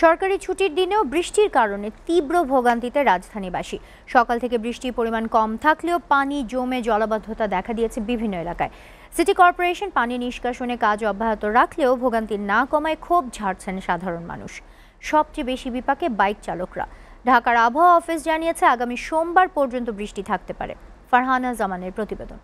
সরকারি ছুটির দিনেও বৃষ্টির কারণে তীব্র ভোগান্তিতে রাজধানীবাসী। সকাল থেকে বৃষ্টির পরিমাণ কম থাকলেও পানি জমে জলাবদ্ধতা দেখা দিয়েছে বিভিন্ন এলাকায়। সিটি কর্পোরেশন পানি নিষ্কাশনে কাজ অব্যাহত রাখলেও ভোগান্তি না কমায় ক্ষোভ ঝাড়ছেন সাধারণ মানুষ। সবচেয়ে বেশি বিপাকে বাইক চালকরা। ঢাকার আবহাওয়া অফিস জানিয়েছে আগামী সোমবার পর্যন্ত বৃষ্টি থাকতে পারে। ফারহানা জামানের প্রতিবেদন।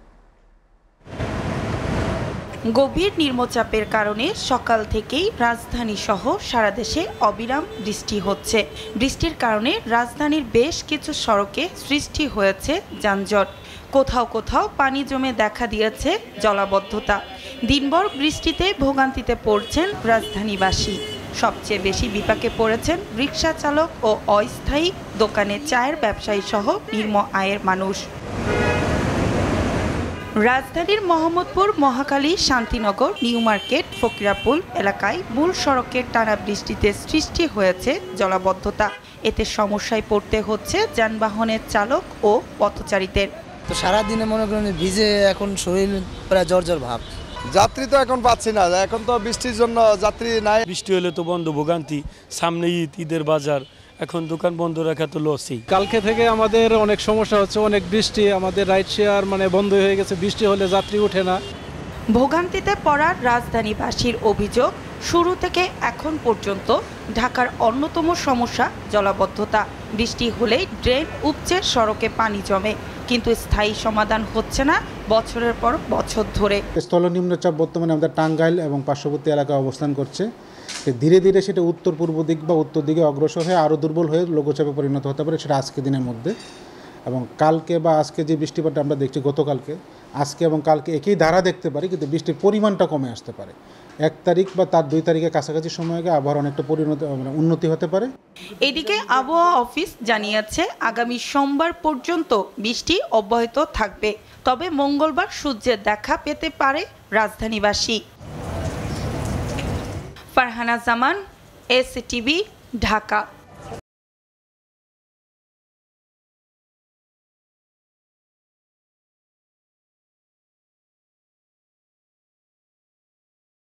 গভীর নিম্নচাপের কারণে সকাল থেকেই রাজধানী সহ সারা দেশে অবিরাম বৃষ্টি হচ্ছে। বৃষ্টির কারণে রাজধানীর বেশ কিছু সড়কে সৃষ্টি হয়েছে যানজট। কোথাও কোথাও পানি জমে দেখা দিয়েছে জলাবদ্ধতা। দিনভর বৃষ্টিতে ভোগান্তিতে পড়ছেন রাজধানীবাসী। সবচেয়ে বেশি বিপাকে পড়েছেন রিকশা চালক ও অস্থায়ী দোকানে চায়ের ব্যবসায়ী সহ নিম্ন আয়ের মানুষ। রাজধানীর মোহাম্মদপুর, মহাখালী, শান্তিনগর, নিউ মার্কেট, ফকিরাপুল এলাকায় মূল সড়কের টানা বৃষ্টিতে সৃষ্টি হয়েছে জলাবদ্ধতা। এতে সমস্যায় পড়তে হচ্ছে যানবাহনের চালক ও পথচারীদের। তো সারাদিনে মনে করেন ভিজে এখন শরীর প্রায় জ্বর ভাব। যাত্রী তো এখন পাচ্ছি না, এখন তো বৃষ্টির জন্য যাত্রী নাই। বৃষ্টি হলে তো বন্ধ, ভোগান্তি। সামনে ঈদের বাজার, এখন দোকান বন্ধ রাখা তো লসই। কালকে থেকে আমাদের অনেক সমস্যা হচ্ছে, অনেক বৃষ্টি, আমাদের রাইড শেয়ার বন্ধ হয়ে গেছে। বৃষ্টি হলে যাত্রী ওঠে না। ভোগান্তিতে পড়া রাজধানীবাসীর অভিযোগ, শুরু থেকে এখন পর্যন্ত ঢাকার অন্যতম সমস্যা জলাবদ্ধতা। বৃষ্টি হলেই ড্রেন উপচে সড়কে পানি জমে, কিন্তু স্থায়ী সমাধান হচ্ছে না বছরের পর বছর ধরে। স্থল নিম্নচাপ বর্তমানে আমাদের টাঙ্গাইল এবং পার্শ্ববর্তী এলাকায় অবস্থান করছে। ধীরে ধীরে সেটা উত্তর পূর্ব দিক বা উত্তর দিকে অগ্রসর হয়ে আরও দুর্বল হয়ে লঘুচাপে পরিণত হতে পারে, সেটা আজকে দিনের মধ্যে। এবং কালকে বা আজকে যে বৃষ্টিপাতটা আমরা দেখছি, গতকালকে, আজকে এবং কালকে একই ধারা দেখতে পারি, কিন্তু বৃষ্টির পরিমাণটা কমে আসতে পারে। 1 তারিখ বা তার 2 তারিখের কাছাকাছি সময়ে আবহাওয়ার অনেকটা উন্নতি হতে পারে। এদিকে আবহাওয়া অফিস জানিয়েছে আগামী সোমবার পর্যন্ত বৃষ্টি অব্যাহত থাকবে, তবে মঙ্গলবার সূর্যের দেখা পেতে পারে রাজধানীবাসী। ফারহানা জামান, এসটিভি, ঢাকা।